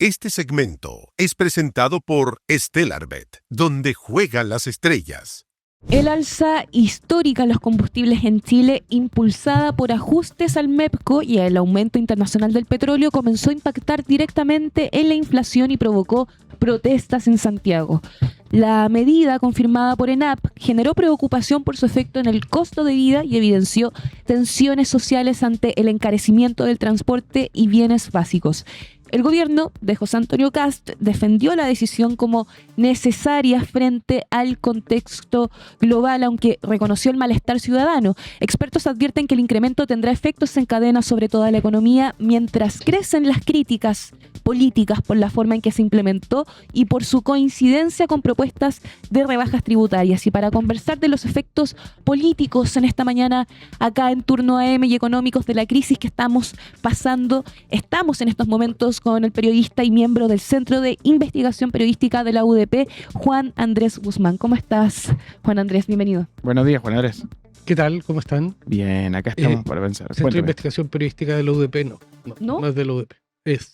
Este segmento es presentado por Stellarbet, donde juegan las estrellas. El alza histórica en los combustibles en Chile, impulsada por ajustes al MEPCO y el aumento internacional del petróleo, comenzó a impactar directamente en la inflación y provocó protestas en Santiago. La medida, confirmada por ENAP, generó preocupación por su efecto en el costo de vida y evidenció tensiones sociales ante el encarecimiento del transporte y bienes básicos. El gobierno de José Antonio Kast defendió la decisión como necesaria frente al contexto global, aunque reconoció el malestar ciudadano. Expertos advierten que el incremento tendrá efectos en cadena sobre toda la economía, mientras crecen las críticas políticas por la forma en que se implementó y por su coincidencia con propuestas de rebajas tributarias. Y para conversar de los efectos políticos en esta mañana, acá en Turno AM y económicos de la crisis que estamos pasando, estamos en estos momentos con el periodista y miembro del Centro de Investigación Periodística de la UDP, Juan Andrés Guzmán. ¿Cómo estás, Juan Andrés? Bienvenido. Buenos días, Juan Andrés. ¿Qué tal? ¿Cómo están? Bien, acá estamos para pensar. Centro Cuéntame. de Investigación Periodística de la UDP, no es de la UDP. Es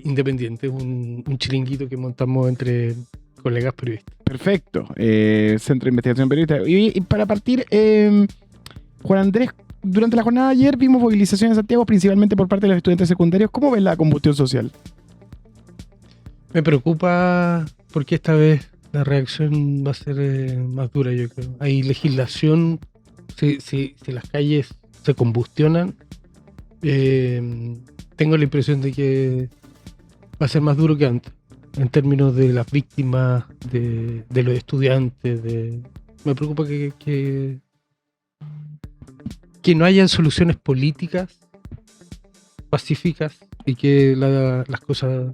independiente, un chiringuito que montamos entre colegas periodistas. Perfecto. Centro de Investigación Periodística. Y para partir, Juan Andrés, durante la jornada de ayer vimos movilizaciones en Santiago, principalmente por parte de los estudiantes secundarios. ¿Cómo ves la combustión social? Me preocupa porque esta vez la reacción va a ser más dura, yo creo. Hay legislación, si las calles se combustionan, tengo la impresión de que va a ser más duro que antes, en términos de las víctimas, de los estudiantes. Me preocupa que no hayan soluciones políticas pacíficas y que las cosas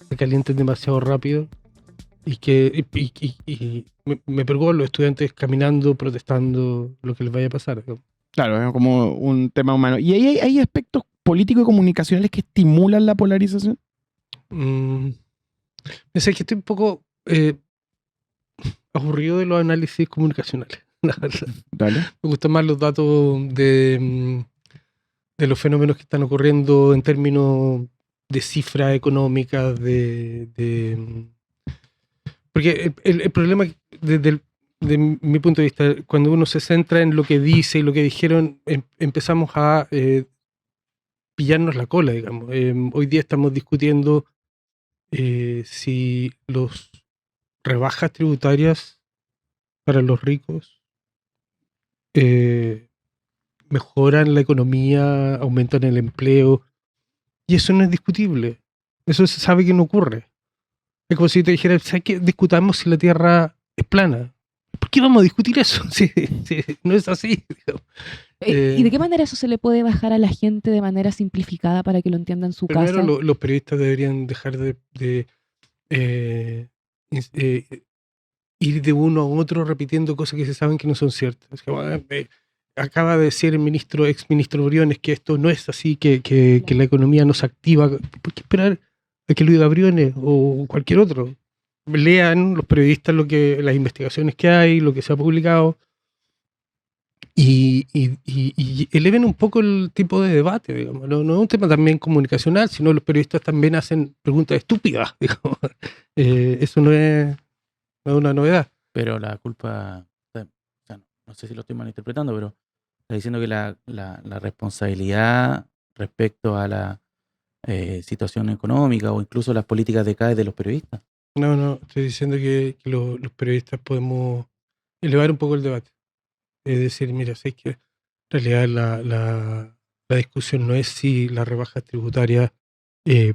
se calienten demasiado rápido y me preocupan los estudiantes caminando, protestando, lo que les vaya a pasar. Claro, es como un tema humano. ¿Y hay aspectos políticos y comunicacionales que estimulan la polarización? Sé que estoy un poco aburrido de los análisis comunicacionales. La verdad. Dale. Me gustan más los datos de los fenómenos que están ocurriendo en términos de cifras económicas, porque el problema desde mi punto de vista, cuando uno se centra en lo que dice y lo que dijeron, empezamos a pillarnos la cola, digamos. Hoy día estamos discutiendo si los rebajas tributarias para los ricos mejoran la economía, aumentan el empleo, y eso no es discutible. Eso se sabe que no ocurre. Es como si te dijera, ¿sabes qué? Discutamos si la Tierra es plana. ¿Por qué vamos a discutir eso? Sí, no es así. ¿Y de qué manera eso se le puede bajar a la gente de manera simplificada para que lo entienda en su casa? Primero, los periodistas deberían dejar de ir de uno a otro repitiendo cosas que se saben que no son ciertas. Es que, acaba de decir el ex ministro Briones que esto no es así, que la economía no se activa. ¿Por qué esperar a que lo diga Briones o cualquier otro? Lean los periodistas las investigaciones que hay, lo que se ha publicado, y eleven un poco el tipo de debate, digamos. No es un tema también comunicacional, sino los periodistas también hacen preguntas estúpidas, digamos. Eso no es una novedad. Pero la culpa, o sea, no sé si lo estoy malinterpretando, pero está diciendo que la responsabilidad respecto a la situación económica o incluso las políticas de CAE de los periodistas. No, estoy diciendo que los periodistas podemos elevar un poco el debate. Es decir, mira, sé que en realidad la discusión no es si las rebajas tributarias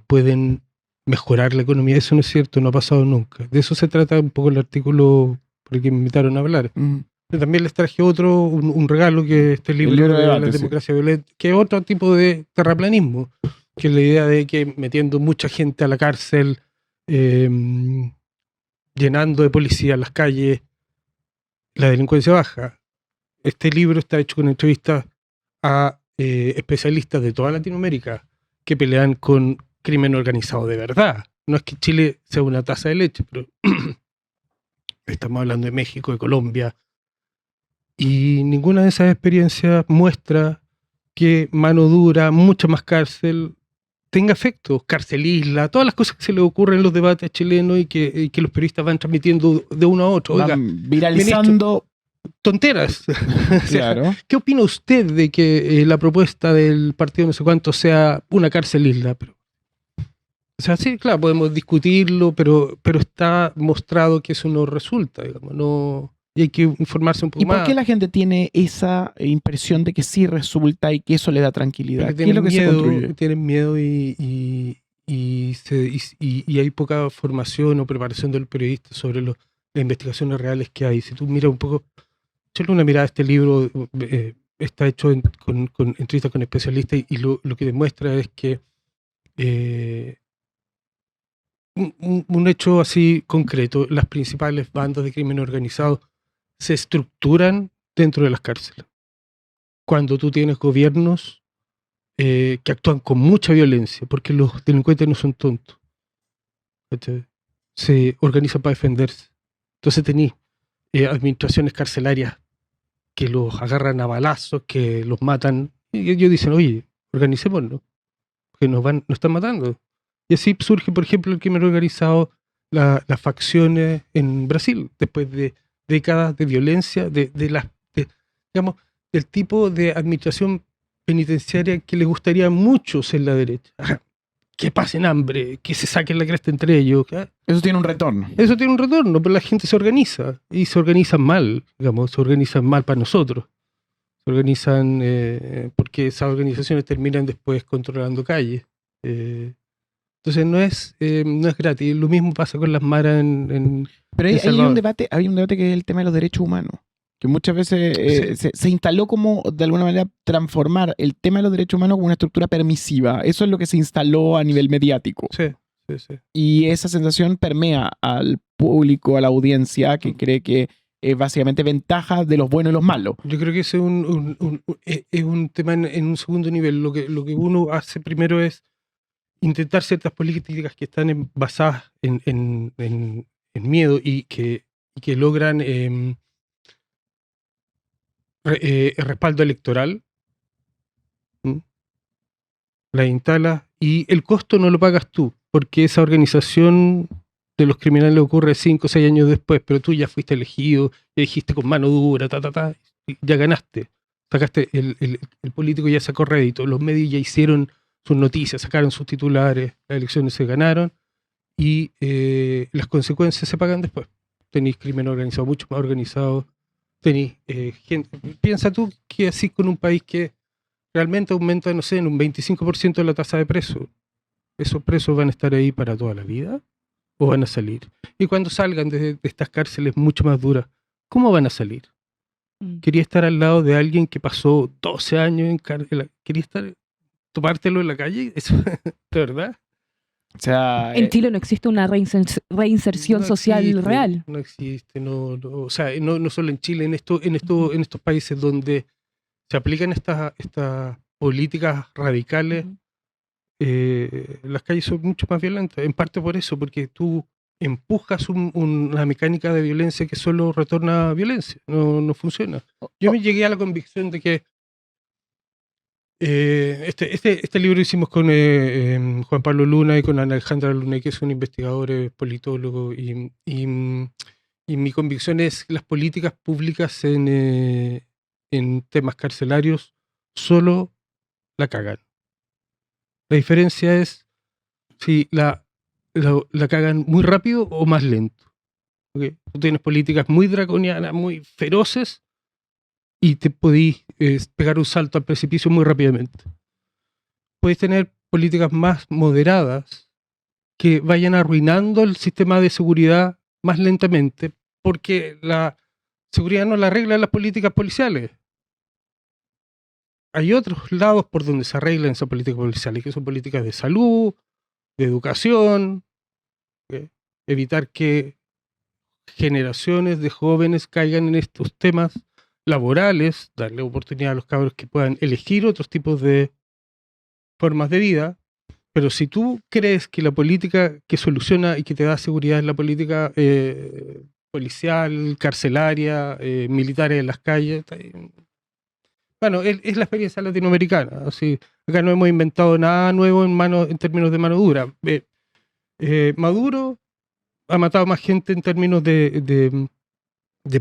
pueden mejorar la economía. Eso no es cierto, no ha pasado nunca. De eso se trata un poco el artículo por el que me invitaron a hablar. Pero también les traje un regalo, que este libro de la democracia violenta, que es otro tipo de terraplanismo, que es la idea de que metiendo mucha gente a la cárcel, llenando de policía las calles, la delincuencia baja. Este libro está hecho con entrevistas a especialistas de toda Latinoamérica que pelean con crimen organizado de verdad. No es que Chile sea una taza de leche, pero estamos hablando de México, de Colombia, y ninguna de esas experiencias muestra que mano dura, mucha más cárcel, tenga efectos, Cárcel Isla, todas las cosas que se le ocurren en los debates chilenos y que los periodistas van transmitiendo de uno a otro. Oiga, Van viralizando. tonteras. O sea, Claro. ¿qué opina usted de que la propuesta del partido no sé cuánto sea una Cárcel Isla? O sea, sí, claro, podemos discutirlo, pero está mostrado que eso no resulta, digamos, no, y hay que informarse un poco ¿Y por más. qué la gente tiene esa impresión de que sí resulta y que eso le da tranquilidad? Porque ¿Qué es lo que se construye? tienen miedo y hay poca formación o preparación del periodista sobre las investigaciones reales que hay. Si tú miras un poco, echarle una mirada a este libro, está hecho con entrevistas con especialistas y lo que demuestra es que un hecho así concreto, las principales bandas de crimen organizado se estructuran dentro de las cárceles. Cuando tú tienes gobiernos que actúan con mucha violencia, porque los delincuentes no son tontos, ¿cachai? Se organizan para defenderse. Entonces tenés administraciones carcelarias que los agarran a balazos, que los matan, y ellos dicen, oye, organicémonos, que nos están matando. Y así surge, por ejemplo, el crimen organizado, las facciones en Brasil, después de décadas de violencia, digamos, del tipo de administración penitenciaria que le gustaría a muchos en la derecha. Que pasen hambre, que se saquen la cresta entre ellos. Eso tiene un retorno. Eso tiene un retorno, pero la gente se organiza, y se organizan mal, digamos, se organizan mal para nosotros. Se organizan porque esas organizaciones terminan después controlando calles. Entonces no es gratis. Lo mismo pasa con las maras en Pero El hay Salvador. un debate que es el tema de los derechos humanos, que muchas veces se instaló como, de alguna manera, transformar el tema de los derechos humanos como una estructura permisiva. Eso es lo que se instaló a nivel mediático. Sí. Y esa sensación permea al público, a la audiencia, que cree que es básicamente ventaja de los buenos y los malos. Yo creo que ese es un tema en un segundo nivel. Lo que uno hace primero es intentar ciertas políticas que están basadas en miedo y que logran respaldo electoral. ¿Mm? La instalas y el costo no lo pagas tú, porque esa organización de los criminales ocurre 5 o 6 años después, pero tú ya fuiste elegido, ya dijiste con mano dura, y ya ganaste. Sacaste, el político ya sacó rédito, los medios ya hicieron sus noticias, sacaron sus titulares, las elecciones se ganaron y las consecuencias se pagan después. Tenéis crimen organizado, mucho más organizado, tenéis gente. Piensa tú que así con un país que realmente aumenta, no sé, en un 25% la tasa de presos. ¿Esos presos van a estar ahí para toda la vida o van a salir? Y cuando salgan de estas cárceles mucho más duras, ¿cómo van a salir? Quería estar al lado de alguien que pasó 12 años en cárcel. Quería tomártelo en la calle. Eso, ¿de verdad? O sea, En Chile no existe una reinserción No social existe, real. No existe, o sea, no solo en Chile, en estos países donde se aplican estas políticas radicales, las calles son mucho más violentas, en parte por eso, porque tú empujas una mecánica de violencia que solo retorna violencia, no funciona. Yo me llegué a la convicción de que este libro hicimos con Juan Pablo Luna y con Alejandra Luna, que son investigadores, politólogos, y mi convicción es que las políticas públicas en temas carcelarios solo la cagan. La diferencia es si la cagan muy rápido o más lento. ¿Okay? Tú tienes políticas muy draconianas, muy feroces, y te podís pegar un salto al precipicio muy rápidamente. Puedes tener políticas más moderadas que vayan arruinando el sistema de seguridad más lentamente, porque la seguridad no la arreglan las políticas policiales. Hay otros lados por donde se arreglan esas políticas policiales, que son políticas de salud, de educación, evitar que generaciones de jóvenes caigan en estos temas laborales, darle oportunidad a los cabros que puedan elegir otros tipos de formas de vida. Pero si tú crees que la política que soluciona y que te da seguridad es la política policial, carcelaria, militar en las calles, Bueno, es la experiencia latinoamericana. Así, acá no hemos inventado nada nuevo en términos de mano dura. Maduro ha matado más gente en términos de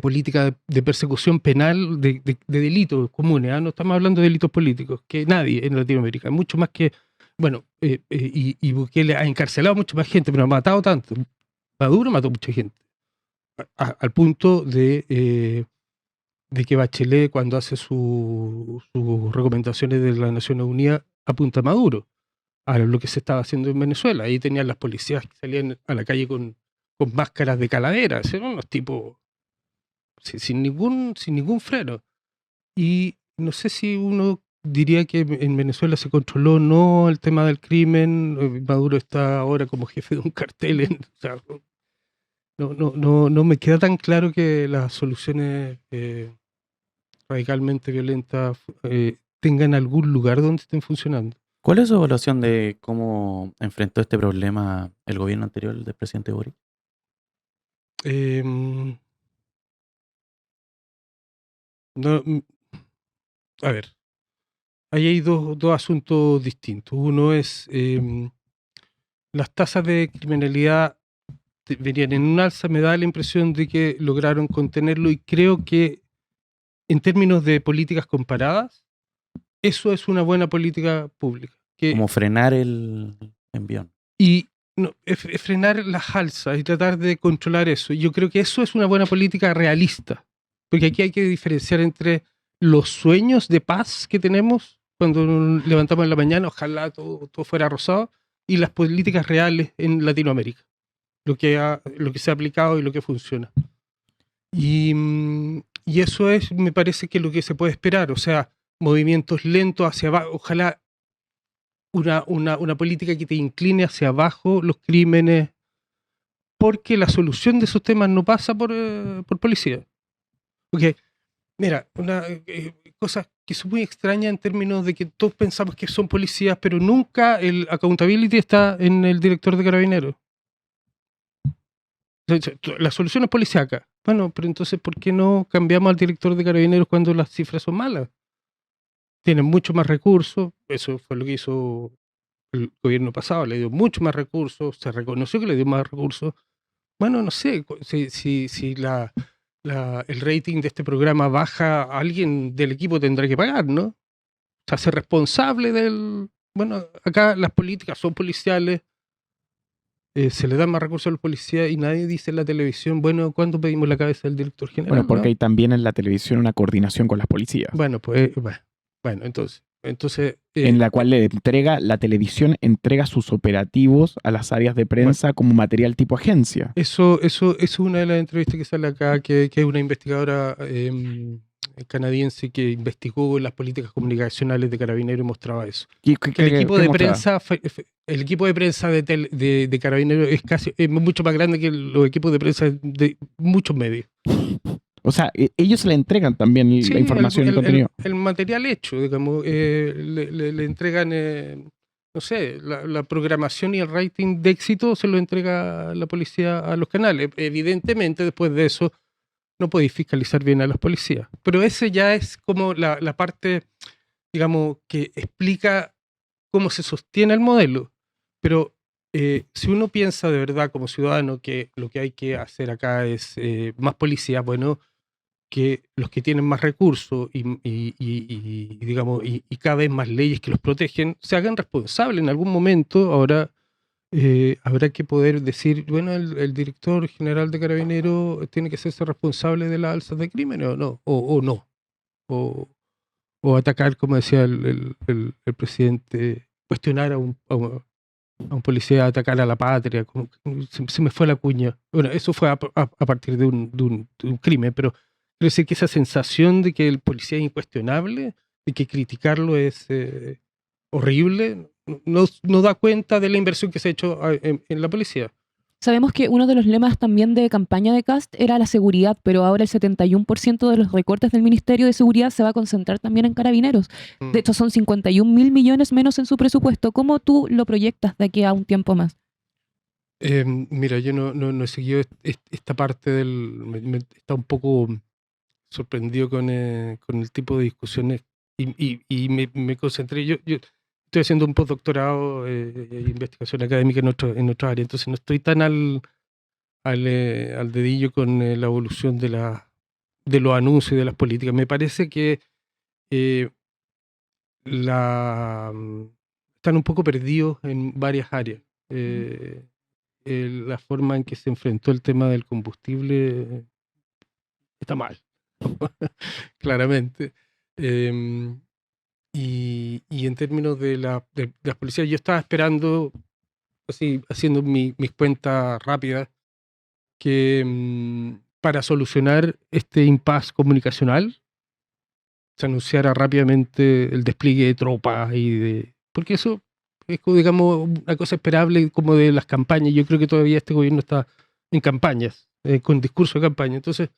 política de persecución penal de delitos comunes. No estamos hablando de delitos políticos, que nadie en Latinoamérica. Mucho más que, bueno, y Bukele ha encarcelado mucha más gente, pero no ha matado tanto. Maduro mató mucha gente. Al punto de que Bachelet, cuando hace sus recomendaciones de las Naciones Unidas, apunta a Maduro, a lo que se estaba haciendo en Venezuela. Ahí tenían las policías que salían a la calle con máscaras de calaveras, eran unos tipos sin ningún freno. Y no sé si uno diría que en Venezuela se controló o no el tema del crimen. Maduro está ahora como jefe de un cartel. O sea, no me queda tan claro que las soluciones radicalmente violentas tengan algún lugar donde estén funcionando. ¿Cuál es su evaluación de cómo enfrentó este problema el gobierno anterior del presidente Boric? A ver, ahí hay dos asuntos distintos. Uno es las tasas de criminalidad venían en un alza. Me da la impresión de que lograron contenerlo, y creo que en términos de políticas comparadas, eso es una buena política pública. Como frenar el envión. Y es frenar las alzas y tratar de controlar eso. Yo creo que eso es una buena política realista, porque aquí hay que diferenciar entre los sueños de paz que tenemos cuando nos levantamos en la mañana, ojalá todo fuera rosado, y las políticas reales en Latinoamérica, lo que se ha aplicado y lo que funciona. Y eso es, me parece, que lo que se puede esperar. O sea, movimientos lentos hacia abajo, ojalá una política que te incline hacia abajo los crímenes, porque la solución de esos temas no pasa por policía. Porque, mira, una cosa que es muy extraña en términos de que todos pensamos que son policías, pero nunca el accountability está en el director de Carabineros. La solución es policíaca. Bueno, pero entonces, ¿por qué no cambiamos al director de Carabineros cuando las cifras son malas? Tienen mucho más recursos. Eso fue lo que hizo el gobierno pasado. Le dio mucho más recursos. Se reconoció que le dio más recursos. Bueno, no sé si el rating de este programa baja, alguien del equipo tendrá que pagar, ¿no? O sea, ser responsable del... Bueno, acá las políticas son policiales. Se le dan más recursos a los policías y nadie dice en la televisión, bueno, ¿cuándo pedimos la cabeza del director general? Bueno, porque ¿no? hay también en la televisión una coordinación con las policías. Bueno, pues, bueno, entonces en la cual la televisión entrega sus operativos a las áreas de prensa como material tipo agencia. Eso es una de las entrevistas que sale acá, que es una investigadora canadiense que investigó las políticas comunicacionales de Carabineros y mostraba eso. El equipo de prensa de Carabineros es mucho más grande que los equipos de prensa de muchos medios. O sea, ellos le entregan también la información y el contenido. El material hecho, digamos, le entregan, no sé, la programación y el rating de éxito se lo entrega la policía a los canales. Evidentemente, después de eso, no podéis fiscalizar bien a las policías. Pero ese ya es como la parte, digamos, que explica cómo se sostiene el modelo. Pero si uno piensa de verdad como ciudadano que lo que hay que hacer acá es más policía, bueno, que los que tienen más recursos digamos, y cada vez más leyes que los protegen se hagan responsables en algún momento. Ahora habrá que poder decir, bueno, el director general de Carabineros tiene que hacerse responsable de las alzas de crímenes o no, o atacar, como decía el presidente, cuestionar a un policía, atacar a la patria, como, se me fue la cuña. Bueno, eso fue a partir de un crimen, pero quiero decir que esa sensación de que el policía es incuestionable, de que criticarlo es horrible, no da cuenta de la inversión que se ha hecho en la policía. Sabemos que uno de los lemas también de campaña de Kast era la seguridad, pero ahora el 71% de los recortes del Ministerio de Seguridad se va a concentrar también en Carabineros. De hecho, son 51.000 millones menos en su presupuesto. ¿Cómo tú lo proyectas de aquí a un tiempo más? Mira, yo no he seguido esta parte está un poco sorprendido con el tipo de discusiones y me concentré. Yo estoy haciendo un postdoctorado de investigación académica en nuestra área, entonces no estoy tan al dedillo con la evolución de los anuncios y de las políticas. Me parece que están un poco perdidos en varias áreas. La forma en que se enfrentó el tema del combustible está mal, claramente. Y en términos de las policías, yo estaba esperando, así, haciendo mis cuentas rápidas, que para solucionar este impasse comunicacional se anunciara rápidamente el despliegue de tropas porque eso es, digamos, una cosa esperable como de las campañas. Yo creo que todavía este gobierno está en campañas, con discurso de campaña. Entonces,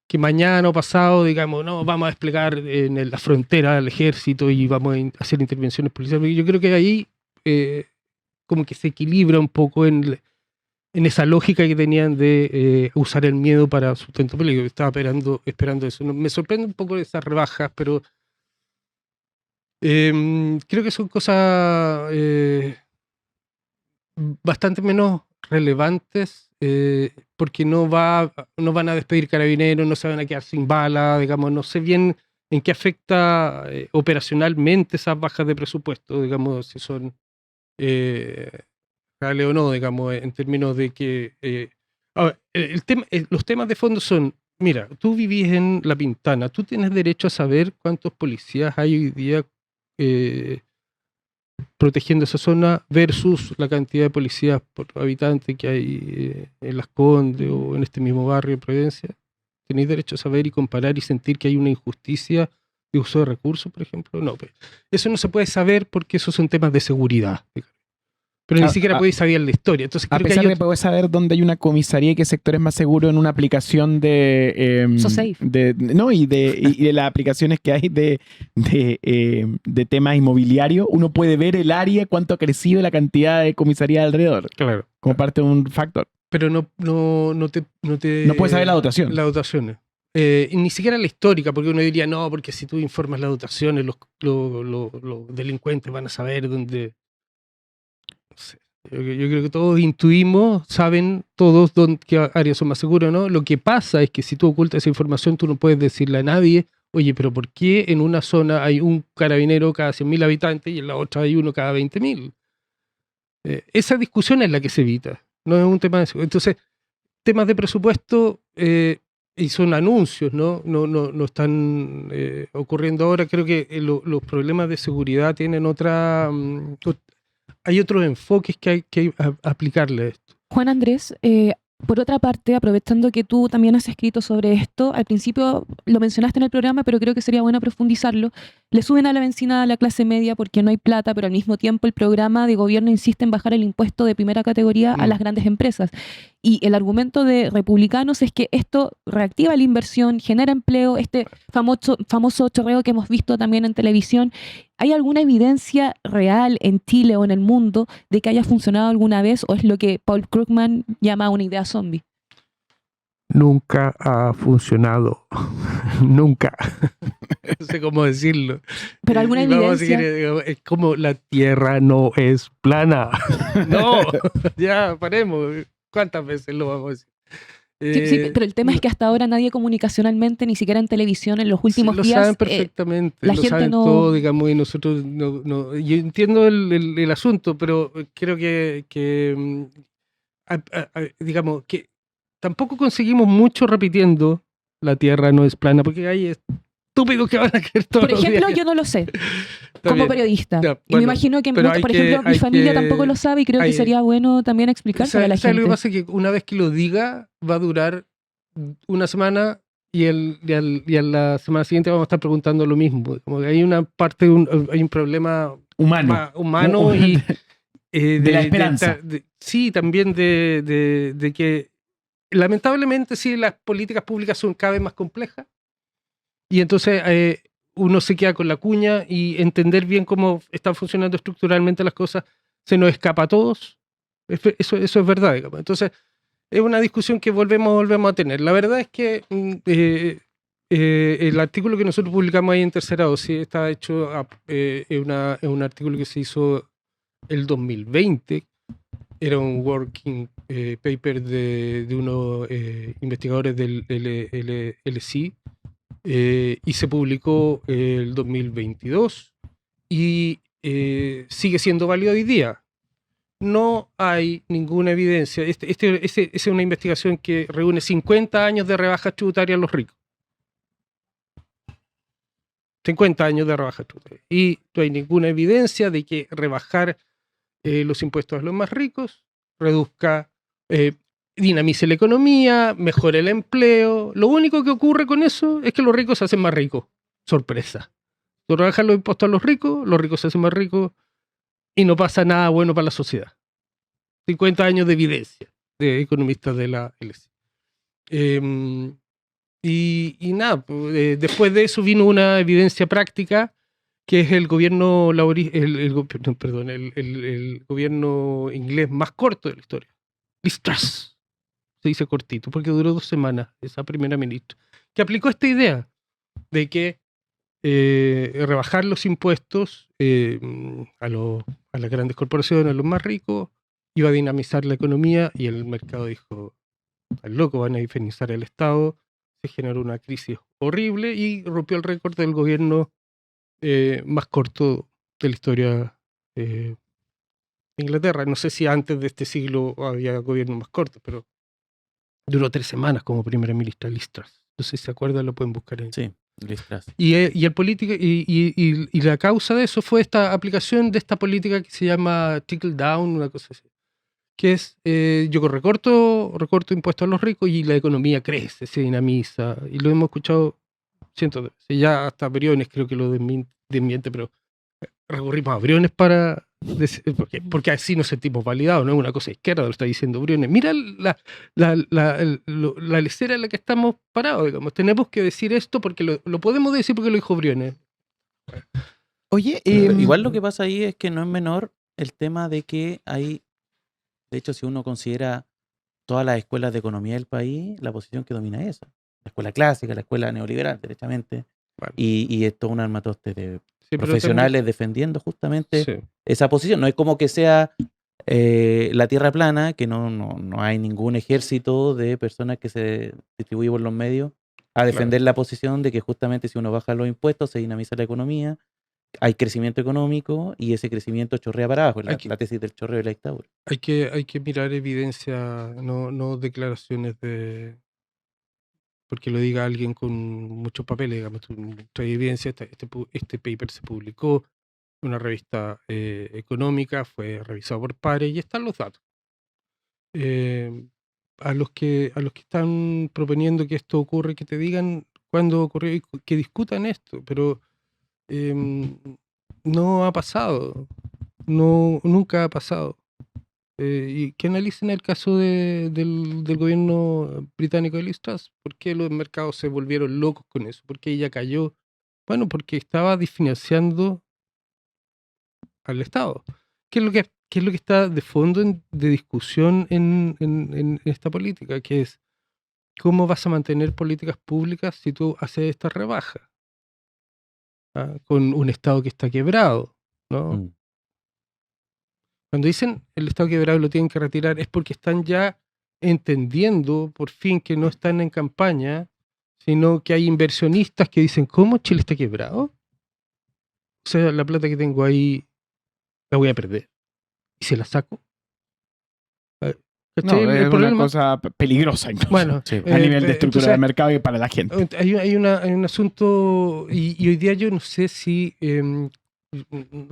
que mañana o pasado, digamos, no, vamos a desplegar en la frontera al ejército y vamos a hacer intervenciones policiales. Porque yo creo que ahí como que se equilibra un poco en esa lógica que tenían de usar el miedo para sustento político. Estaba esperando eso. Me sorprende un poco esas rebajas, pero creo que son cosas bastante menos relevantes, porque no van a despedir carabineros, no se van a quedar sin bala, digamos, no sé bien en qué afecta operacionalmente esas bajas de presupuesto, digamos, si son reales o no, digamos, en términos de que... los temas de fondo son, mira, tú vivís en La Pintana, tú tienes derecho a saber cuántos policías hay hoy día protegiendo esa zona versus la cantidad de policías por habitante que hay en Las Condes o en este mismo barrio de Providencia. ¿Tenéis derecho a saber y comparar y sentir que hay una injusticia de uso de recursos, por ejemplo? No, pues, eso no se puede saber porque esos son temas de seguridad. Pero ni siquiera podéis saber la historia. Entonces, a creo pesar que de poder saber dónde hay una comisaría y qué sector es más seguro en una aplicación de... SoSafe. y de las aplicaciones que hay de temas inmobiliarios, uno puede ver el área, cuánto ha crecido la cantidad de comisaría alrededor. Claro. Como parte de un factor. Pero no puedes saber la dotación. Las dotaciones. Y ni siquiera la histórica, porque uno diría, no, porque si tú informas las dotaciones, los delincuentes van a saber dónde... No sé. Yo creo que todos intuimos, saben todos qué áreas son más seguras o no. Lo que pasa es que si tú ocultas esa información, tú no puedes decirle a nadie, oye, pero ¿por qué en una zona hay un carabinero cada 100.000 habitantes y en la otra hay uno cada 20.000? Esa discusión es la que se evita, no es un tema de seguridad. Entonces, temas de presupuesto y son anuncios, ¿no? No están ocurriendo ahora. Creo que los problemas de seguridad tienen hay otros enfoques que hay que aplicarle a esto. Juan Andrés, por otra parte, aprovechando que tú también has escrito sobre esto, al principio lo mencionaste en el programa, pero creo que sería bueno profundizarlo. Le suben a la benzina a la clase media porque no hay plata, pero al mismo tiempo el programa de gobierno insiste en bajar el impuesto de primera categoría a las grandes empresas. Y el argumento de republicanos es que esto reactiva la inversión, genera empleo, este famoso chorreo que hemos visto también en televisión. ¿Hay alguna evidencia real en Chile o en el mundo de que haya funcionado alguna vez, o es lo que Paul Krugman llama una idea zombie? Nunca ha funcionado. Nunca. No sé cómo decirlo. Pero alguna evidencia. Es como la Tierra no es plana. No, ya paremos. ¿Cuántas veces lo vamos a decir? Sí, pero el tema es que hasta ahora nadie comunicacionalmente, ni siquiera en televisión, en los últimos días... Lo saben perfectamente, la lo gente saben no... todo, digamos, y nosotros no. Yo entiendo el asunto, pero creo que digamos, que tampoco conseguimos mucho repitiendo la Tierra no es plana, porque hay estúpidos que van a creer todo. Por ejemplo, yo no lo sé, como periodista. Ya, y me imagino que, por ejemplo, mi familia tampoco lo sabe y creo que sería bueno también explicárselo a la gente. Lo que pasa es que una vez que lo diga, va a durar una semana y a la semana siguiente vamos a estar preguntando lo mismo. Como que hay una parte, hay un problema humano y... de la esperanza. Sí, también de que lamentablemente sí, las políticas públicas son cada vez más complejas y entonces uno se queda con la cuña y entender bien cómo están funcionando estructuralmente las cosas se nos escapa a todos. Eso es verdad, digamos. Entonces es una discusión que volvemos a tener. La verdad es que el artículo que nosotros publicamos ahí en Tercera Dosis está hecho, es un artículo que se hizo el 2020. Era un working paper de unos investigadores del LSI, y se publicó el 2022 y sigue siendo válido hoy día. No hay ninguna evidencia. Es una investigación que reúne 50 años de rebajas tributarias a los ricos. 50 años de rebajas tributarias. Y no hay ninguna evidencia de que rebajar los impuestos a los más ricos reduzca, dinamice la economía, mejore el empleo. Lo único que ocurre con eso es que los ricos se hacen más ricos. Sorpresa. Tú rebajas los impuestos a los ricos se hacen más ricos y no pasa nada bueno para la sociedad. 50 años de evidencia de economistas de la LSI. Y nada, después de eso vino una evidencia práctica, que es el gobierno el gobierno inglés más corto de la historia. Liz Truss. Se dice cortito, porque duró 2 semanas, esa primera ministra, que aplicó esta idea de que rebajar los impuestos a las grandes corporaciones, a los más ricos, iba a dinamizar la economía, y el mercado dijo, al loco, van a indemnizar el Estado. Se generó una crisis horrible y rompió el récord del gobierno más corto de la historia de Inglaterra. No sé si antes de este siglo había gobiernos más cortos, pero duró 3 semanas como primera ministra Liz Truss. No sé si se acuerdan, lo pueden buscar en... Sí, Liz Truss. Y la causa de eso fue esta aplicación de esta política que se llama trickle down, una cosa así, que es yo recorto impuestos a los ricos y la economía crece, se dinamiza, y lo hemos escuchado cientos de veces. Ya hasta Briones creo que lo desmiente, pero recurrimos a Briones para porque así nos sentimos validados, no es una cosa izquierda, lo está diciendo Briones. Mira la lecera en la que estamos parados, digamos. Tenemos que decir esto porque lo podemos decir porque lo dijo Briones. Oye, Igual lo que pasa ahí es que no es menor el tema de que hay, de hecho, si uno considera todas las escuelas de economía del país, la posición que domina es esa. La escuela clásica, la escuela neoliberal, derechamente. Bueno. Y es todo un armatoste de Sí, profesionales defendiendo justamente sí. esa posición. No es como que sea la tierra plana, que no hay ningún ejército de personas que se distribuyen por los medios a defender la posición de que justamente si uno baja los impuestos se dinamiza la economía, hay crecimiento económico y ese crecimiento chorrea para abajo, la tesis del chorreo de la dictadura. Hay que mirar evidencia, no declaraciones porque lo diga alguien con muchos papeles, digamos. Trae evidencia. Este paper se publicó en una revista económica, fue revisado por pares y están los datos. A los que están proponiendo que esto ocurre, que te digan cuándo ocurrió y que discutan esto, pero no ha pasado, nunca ha pasado. Y que analicen el caso del gobierno británico de Liz Truss. ¿Por qué los mercados se volvieron locos con eso? ¿Por qué ella cayó? Bueno, porque estaba desfinanciando al Estado. ¿Qué es lo que está de fondo de discusión en esta política? Que es, ¿cómo vas a mantener políticas públicas si tú haces esta rebaja? Con un Estado que está quebrado, ¿no? Cuando dicen el Estado quebrado y lo tienen que retirar, es porque están ya entendiendo por fin que no están en campaña, sino que hay inversionistas que dicen, ¿cómo Chile está quebrado? O sea, la plata que tengo ahí la voy a perder. ¿Y se la saco? No, es una cosa peligrosa incluso, bueno, a nivel de estructura de mercado y para la gente. Hay un asunto, y hoy día yo no sé si... no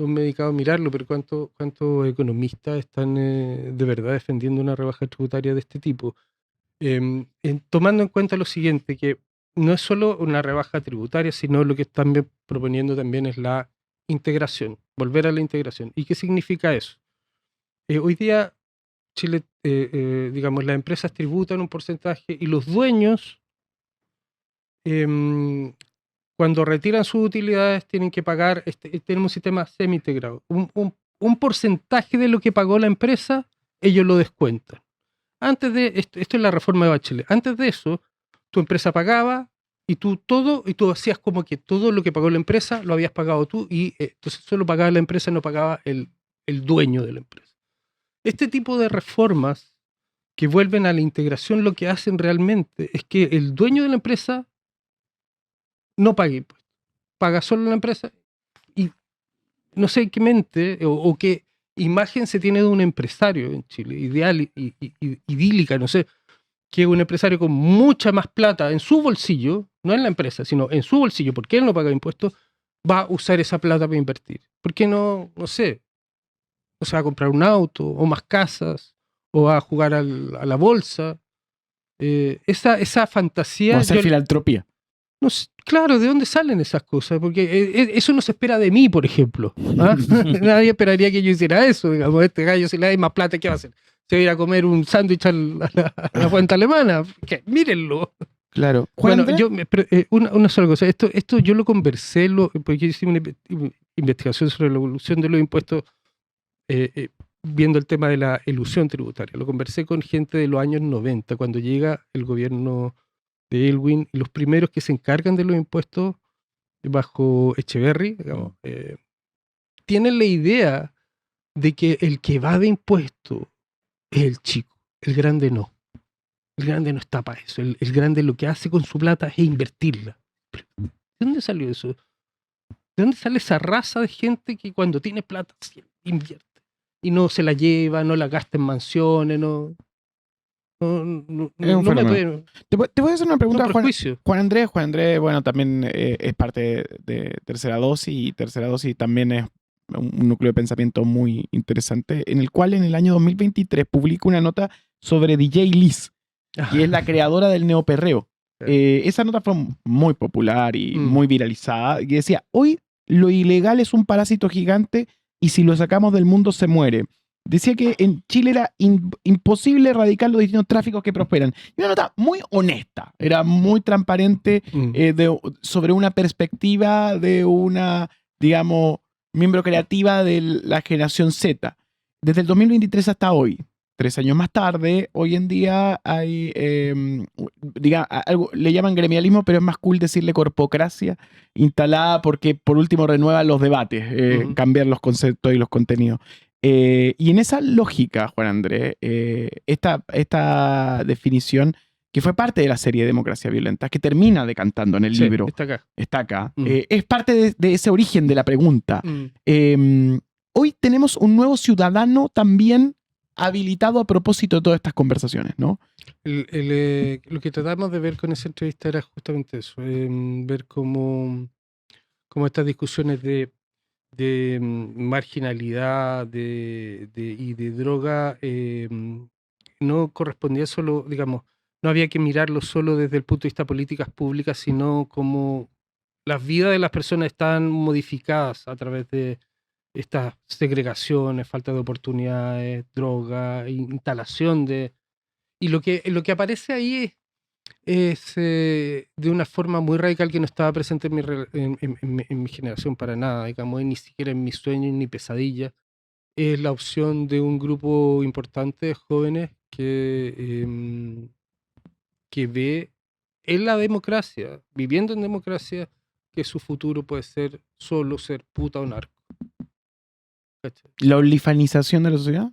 me he dedicado a mirarlo, pero ¿cuántos economistas están de verdad defendiendo una rebaja tributaria de este tipo? Tomando en cuenta lo siguiente, que no es solo una rebaja tributaria, sino lo que están proponiendo también es la integración, volver a la integración. ¿Y qué significa eso? Hoy día Chile, digamos, las empresas tributan un porcentaje y los dueños cuando retiran sus utilidades tienen que pagar, tenemos un sistema semi-integrado. Un porcentaje de lo que pagó la empresa, ellos lo descuentan. Antes de esto es la reforma de Bachelet. Antes de eso, tu empresa pagaba Y tú hacías como que todo lo que pagó la empresa lo habías pagado tú, y entonces solo pagaba la empresa, no pagaba el dueño de la empresa. Este tipo de reformas que vuelven a la integración, lo que hacen realmente es que el dueño de la empresa no pague impuestos, paga solo la empresa, y no sé qué mente o qué imagen se tiene de un empresario en Chile, ideal y idílica, no sé, que un empresario con mucha más plata en su bolsillo, no en la empresa, sino en su bolsillo, porque él no paga impuestos, va a usar esa plata para invertir. ¿Por qué no sé, o sea, a comprar un auto, o más casas, o a jugar a la bolsa? Esa fantasía... O hacer filantropía. No sé, claro, ¿de dónde salen esas cosas? Porque eso no se espera de mí, por ejemplo. ¿Ah? Nadie esperaría que yo hiciera eso. Digamos, este gallo, si le da más plata, ¿qué va a hacer? ¿Se va a ir a comer un sándwich a la fuente alemana? ¿Qué? Mírenlo. Claro. Bueno, una sola cosa. Esto yo lo conversé, porque yo hice una investigación sobre la evolución de los impuestos, viendo el tema de la elusión tributaria. Lo conversé con gente de los años 90, cuando llega el gobierno de Aylwin, y los primeros que se encargan de los impuestos bajo Echeverry, digamos, tienen la idea de que el que va de impuestos es el chico, el grande no. El grande no está para eso. El grande lo que hace con su plata es invertirla. ¿De dónde salió eso? ¿De dónde sale esa raza de gente que cuando tiene plata invierte? Y no se la lleva, no la gasta en mansiones, no me puede... Te voy a hacer una pregunta, prejuicio. Juan Andrés, bueno, también es parte de Tercera Dosis, y Tercera Dosis también es un núcleo de pensamiento muy interesante, en el cual en el año 2023 publica una nota sobre DJ Liz, que es la creadora del neoperreo. Esa nota fue muy popular y muy viralizada, y decía: hoy lo ilegal es un parásito gigante y si lo sacamos del mundo se muere. Decía que en Chile era imposible erradicar los distintos tráficos que prosperan. Y una nota muy honesta, era muy transparente sobre una perspectiva de una, digamos, miembro creativa de la generación Z. Desde el 2023 hasta hoy, 3 años más tarde, hoy en día hay, algo, le llaman gremialismo, pero es más cool decirle corpocracia instalada, porque por último renueva los debates, cambiar los conceptos y los contenidos. Y en esa lógica, Juan Andrés, esta definición, que fue parte de la serie Democracia Violenta, que termina decantando en el libro, está acá, es parte de ese origen de la pregunta. Hoy tenemos un nuevo ciudadano también habilitado a propósito de todas estas conversaciones, ¿no? Lo que tratamos de ver con esa entrevista era justamente eso, ver cómo estas discusiones de marginalidad y de droga no correspondía solo, digamos, no había que mirarlo solo desde el punto de vista de políticas públicas, sino como las vidas de las personas están modificadas a través de estas segregaciones, falta de oportunidades, droga, instalación de... Y lo que aparece ahí es de una forma muy radical que no estaba presente en mi generación para nada, digamos, ni siquiera en mis sueños ni pesadillas. Es la opción de un grupo importante de jóvenes que ve en la democracia, viviendo en democracia, que su futuro puede ser solo ser puta o narco. ¿Cachai? ¿La olifanización de la sociedad?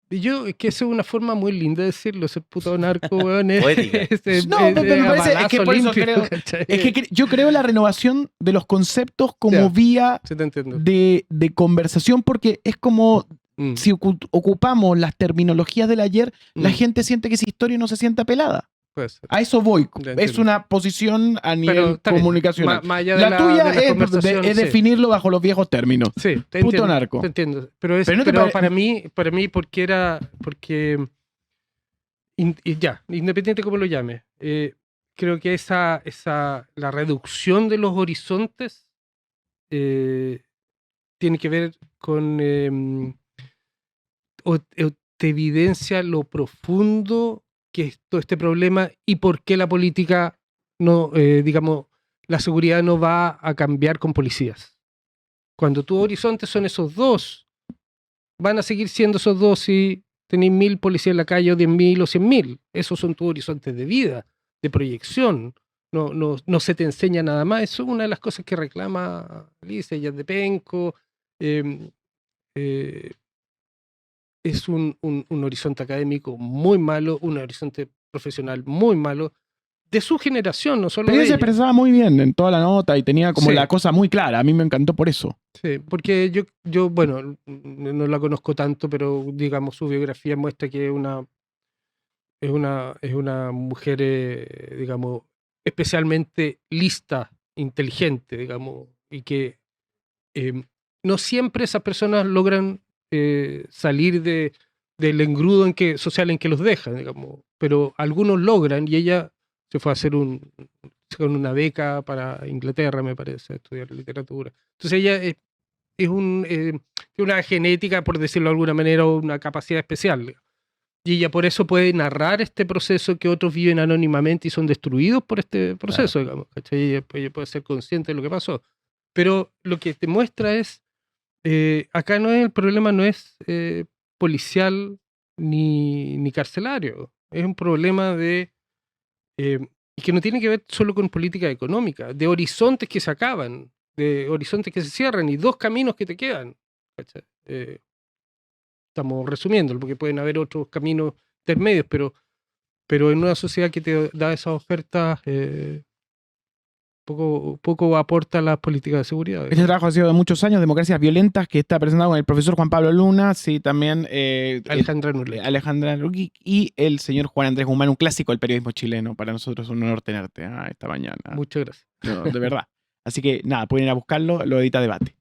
Y es que esa es una forma muy linda de decirlo, ser puto narco, weón. No, pero me parece, es que por eso creo, es que yo creo en la renovación de los conceptos como vía de conversación, porque es como si ocupamos las terminologías del ayer, la gente siente que esa historia no se siente apelada. A eso voy. Es una posición a nivel comunicacional. La tuya es definirlo bajo los viejos términos. Sí, puto narco. Te entiendo. Pero para mí, porque independiente de cómo lo llame, creo que la reducción de los horizontes tiene que ver con te evidencia lo profundo que es todo este problema y por qué la política no, la seguridad no va a cambiar con policías. Cuando tus horizontes son esos dos, van a seguir siendo esos dos si tenéis 1000 policías en la calle, o 10.000 o 100.000. Esos son tus horizontes de vida, de proyección. no se te enseña nada más. Eso es una de las cosas que reclama Alicia Yas de Penco. eh, eh, es un horizonte académico muy malo, un horizonte profesional muy malo, de su generación, no solo Pero de ella se ella. expresaba muy bien en toda la nota y tenía como Sí. la cosa muy clara. A mí me encantó por eso. Sí, porque yo, bueno, no la conozco tanto, pero digamos su biografía muestra que es una mujer, digamos, especialmente lista, inteligente, digamos, y que no siempre esas personas logran salir del engrudo social en que los dejan, digamos, pero algunos logran y ella se fue a hacer con una beca para Inglaterra, me parece, a estudiar literatura. Entonces ella tiene una genética, por decirlo de alguna manera, o una capacidad especial. Y ella por eso puede narrar este proceso que otros viven anónimamente y son destruidos por este proceso, digamos. ¿Cachai? Ella puede ser consciente de lo que pasó. Pero lo que te muestra es, acá el problema no es policial ni carcelario. Es un problema y que no tiene que ver solo con política económica, de horizontes que se acaban, de horizontes que se cierran y 2 caminos que te quedan. ¿Cachai? Estamos resumiendo, porque pueden haber otros caminos intermedios, pero en una sociedad que te da esas ofertas, poco aporta las políticas de seguridad. Este trabajo ha sido de muchos años, Democracias Violentas, que está presentado con el profesor Juan Pablo Luna, sí, también Alejandra Nurlich. Alejandra Nurlich y el señor Juan Andrés Guzmán, un clásico del periodismo chileno. Para nosotros es un honor tenerte esta mañana. Muchas gracias. No, de verdad. Así que nada, pueden ir a buscarlo, lo edita Debate.